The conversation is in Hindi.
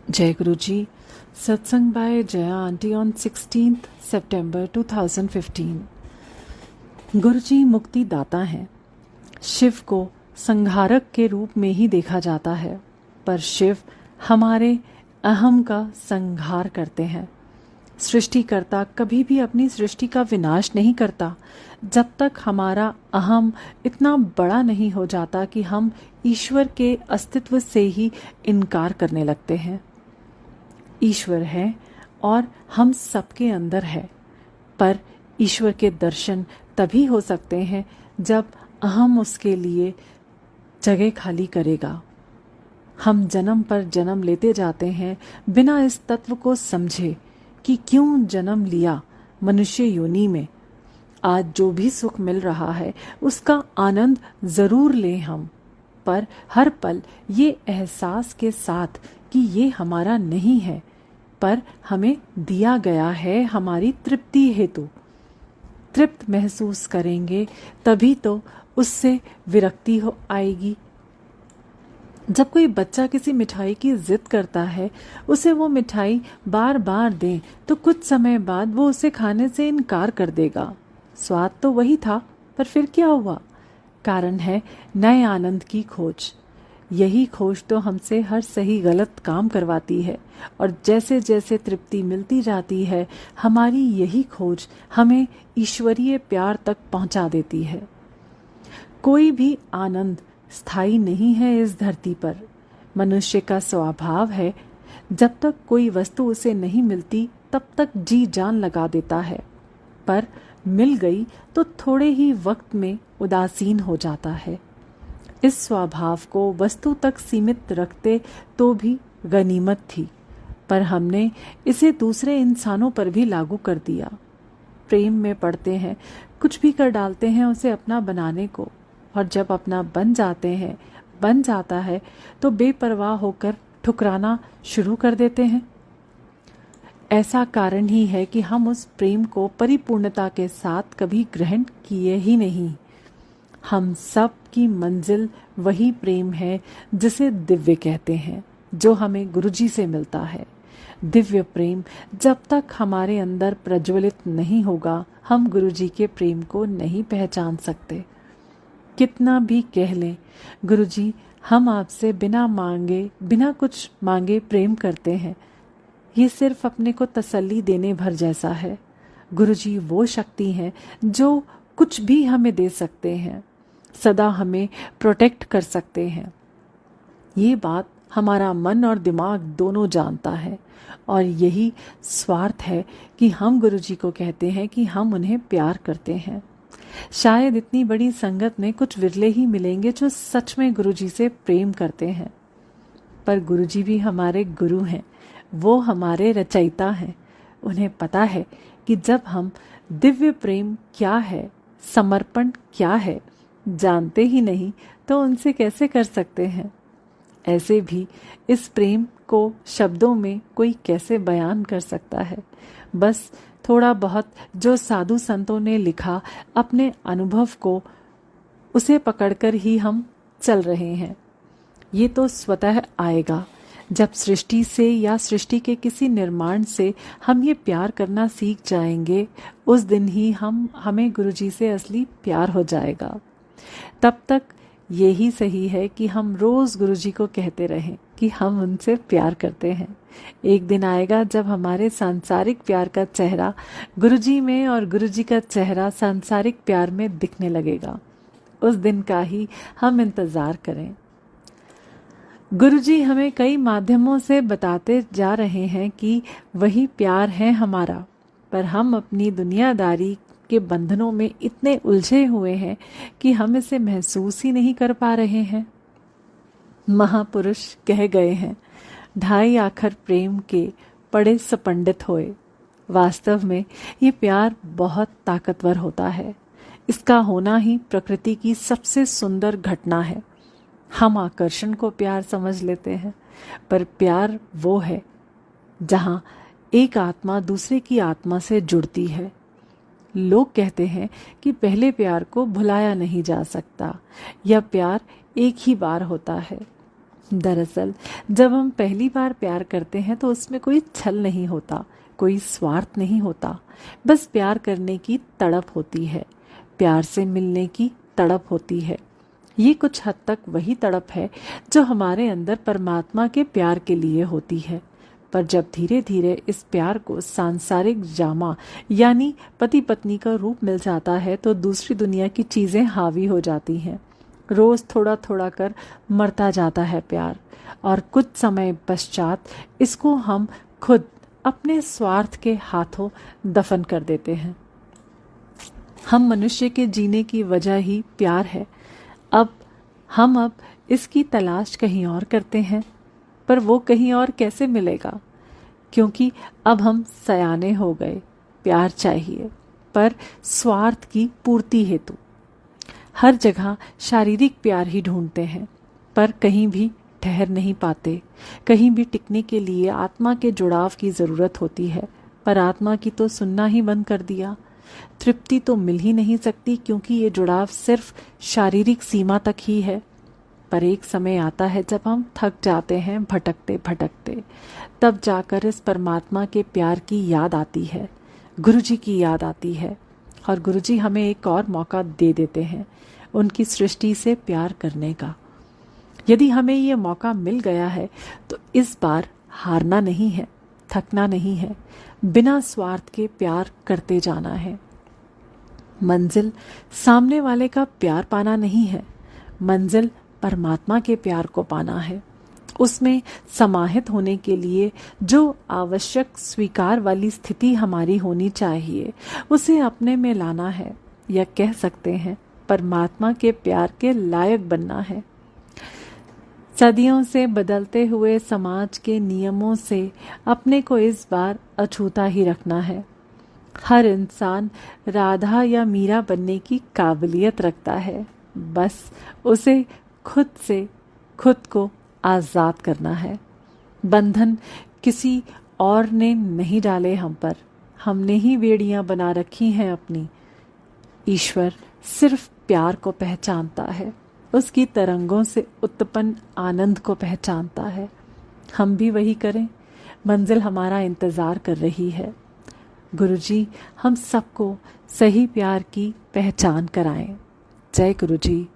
जय गुरु जी। सत्संग by Jaya aunty on 16th September 2015। गुरु जी मुक्ति दाता हैं। शिव को संहारक के रूप में ही देखा जाता है, पर शिव हमारे अहम का संहार करते हैं। सृष्टिकर्ता कभी भी अपनी सृष्टि का विनाश नहीं करता जब तक हमारा अहम इतना बड़ा नहीं हो जाता कि हम ईश्वर के अस्तित्व से ही इनकार करने लगते हैं। ईश्वर है और हम सबके अंदर है, पर ईश्वर के दर्शन तभी हो सकते हैं जब अहम उसके लिए जगह खाली करेगा। हम जन्म पर जन्म लेते जाते हैं बिना इस तत्व को समझे कि क्यों जन्म लिया मनुष्य योनि में। आज जो भी सुख मिल रहा है उसका आनंद जरूर लें हम, पर हर पल ये एहसास के साथ कि ये हमारा नहीं है, पर हमें दिया गया है हमारी तृप्ति हेतु। तृप्त महसूस करेंगे तभी तो उससे विरक्ति हो आएगी। जब कोई बच्चा किसी मिठाई की जिद करता है, उसे वो मिठाई बार बार दें तो कुछ समय बाद वो उसे खाने से इनकार कर देगा। स्वाद तो वही था, पर फिर क्या हुआ? कारण है नए आनंद की खोज। यही खोज तो हमसे हर सही गलत काम करवाती है, और जैसे जैसे तृप्ति मिलती जाती है हमारी यही खोज हमें ईश्वरीय प्यार तक पहुंचा देती है। कोई भी आनंद स्थायी नहीं है इस धरती पर। मनुष्य का स्वभाव है जब तक कोई वस्तु उसे नहीं मिलती तब तक जी जान लगा देता है, पर मिल गई तो थोड़े ही वक्त में उदासीन हो जाता है। इस स्वभाव को वस्तु तक सीमित रखते तो भी गनीमत थी, पर हमने इसे दूसरे इंसानों पर भी लागू कर दिया। प्रेम में पड़ते हैं, कुछ भी कर डालते हैं उसे अपना बनाने को, और जब अपना बन जाता है तो बेपरवाह होकर ठुकराना शुरू कर देते हैं। ऐसा कारण ही है कि हम उस प्रेम को परिपूर्णता के साथ कभी ग्रहण किए ही नहीं। हम सब की मंजिल वही प्रेम है जिसे दिव्य कहते हैं, जो हमें गुरुजी से मिलता है। दिव्य प्रेम जब तक हमारे अंदर प्रज्वलित नहीं होगा, हम गुरुजी के प्रेम को नहीं पहचान सकते। कितना भी कह लें, गुरुजी हम आपसे बिना कुछ मांगे प्रेम करते हैं, ये सिर्फ अपने को तसल्ली देने भर जैसा है। गुरुजी वो शक्ति है जो कुछ भी हमें दे सकते हैं, सदा हमें प्रोटेक्ट कर सकते हैं। ये बात हमारा मन और दिमाग दोनों जानता है, और यही स्वार्थ है कि हम गुरुजी को कहते हैं कि हम उन्हें प्यार करते हैं। शायद इतनी बड़ी संगत में कुछ विरले ही मिलेंगे जो सच में गुरुजी से प्रेम करते हैं, पर गुरुजी भी हमारे गुरु हैं, वो हमारे रचयिता हैं। उन्हें पता है कि जब हम दिव्य प्रेम क्या है, समर्पण क्या है, जानते ही नहीं तो उनसे कैसे कर सकते हैं। ऐसे भी इस प्रेम को शब्दों में कोई कैसे बयान कर सकता है। बस थोड़ा बहुत जो साधु संतों ने लिखा अपने अनुभव को, उसे पकड़कर ही हम चल रहे हैं। ये तो स्वतः आएगा जब सृष्टि से या सृष्टि के किसी निर्माण से हम ये प्यार करना सीख जाएंगे। उस दिन ही हमें गुरुजी से असली प्यार हो जाएगा। तब तक यही सही है कि हम रोज गुरुजी को कहते रहें कि हम उनसे प्यार करते हैं। एक दिन आएगा जब हमारे सांसारिक प्यार का चेहरा गुरुजी में और गुरुजी का चेहरा सांसारिक प्यार में दिखने लगेगा। उस दिन का ही हम इंतजार करें। गुरुजी हमें कई माध्यमों से बताते जा रहे हैं कि वही प्यार है हमारा, पर हम अपनी दुनियादारी के बंधनों में इतने उलझे हुए हैं कि हम इसे महसूस ही नहीं कर पा रहे हैं। महापुरुष कह गए हैं, ढाई आखर प्रेम के पड़े सपंडित होए। वास्तव में ये प्यार बहुत ताकतवर होता है। इसका होना ही प्रकृति की सबसे सुंदर घटना है। हम आकर्षण को प्यार समझ लेते हैं, पर प्यार वो है जहां एक आत्मा दूसरे की आत्मा से जुड़ती है। लोग कहते हैं कि पहले प्यार को भुलाया नहीं जा सकता, यह प्यार एक ही बार होता है। दरअसल जब हम पहली बार प्यार करते हैं तो उसमें कोई छल नहीं होता, कोई स्वार्थ नहीं होता। बस प्यार करने की तड़प होती है, प्यार से मिलने की तड़प होती है। ये कुछ हद तक वही तड़प है जो हमारे अंदर परमात्मा के प्यार के लिए होती है। पर जब धीरे धीरे इस प्यार को सांसारिक जामा यानी पति पत्नी का रूप मिल जाता है तो दूसरी दुनिया की चीजें हावी हो जाती हैं। रोज थोड़ा थोड़ा कर मरता जाता है प्यार, और कुछ समय पश्चात इसको हम खुद अपने स्वार्थ के हाथों दफन कर देते हैं। हम मनुष्य के जीने की वजह ही प्यार है। अब इसकी तलाश कहीं और करते हैं, पर वो कहीं और कैसे मिलेगा? क्योंकि अब हम सयाने हो गए। प्यार चाहिए, पर स्वार्थ की पूर्ति हेतु हर जगह शारीरिक प्यार ही ढूंढते हैं, पर कहीं भी ठहर नहीं पाते। कहीं भी टिकने के लिए आत्मा के जुड़ाव की जरूरत होती है, पर आत्मा की तो सुनना ही बंद कर दिया। तृप्ति तो मिल ही नहीं सकती, क्योंकि ये जुड़ाव सिर्फ शारीरिक सीमा तक ही है। पर एक समय आता है जब हम थक जाते हैं भटकते भटकते, तब जाकर इस परमात्मा के प्यार की याद आती है, गुरुजी की याद आती है, और गुरुजी हमें एक और मौका दे देते हैं उनकी सृष्टि से प्यार करने का। यदि हमें ये मौका मिल गया है तो इस बार हारना नहीं है, थकना नहीं है, बिना स्वार्थ के प्यार करते जाना है। मंजिल सामने वाले का प्यार पाना नहीं है, मंजिल परमात्मा के प्यार को पाना है। उसमें समाहित होने के लिए जो आवश्यक स्वीकार वाली स्थिति हमारी होनी चाहिए, उसे अपने में लाना है, या कह सकते हैं परमात्मा के प्यार के लायक बनना है। सदियों से बदलते हुए समाज के नियमों से अपने को इस बार अछूता ही रखना है। हर इंसान राधा या मीरा बनने की काबिलियत रखता है, बस उसे खुद से खुद को आज़ाद करना है। बंधन किसी और ने नहीं डाले हम पर, हमने ही बेड़ियां बना रखी हैं अपनी। ईश्वर सिर्फ प्यार को पहचानता है, उसकी तरंगों से उत्पन्न आनंद को पहचानता है। हम भी वही करें, मंजिल हमारा इंतज़ार कर रही है। गुरुजी हम सबको सही प्यार की पहचान कराएं। जय गुरुजी।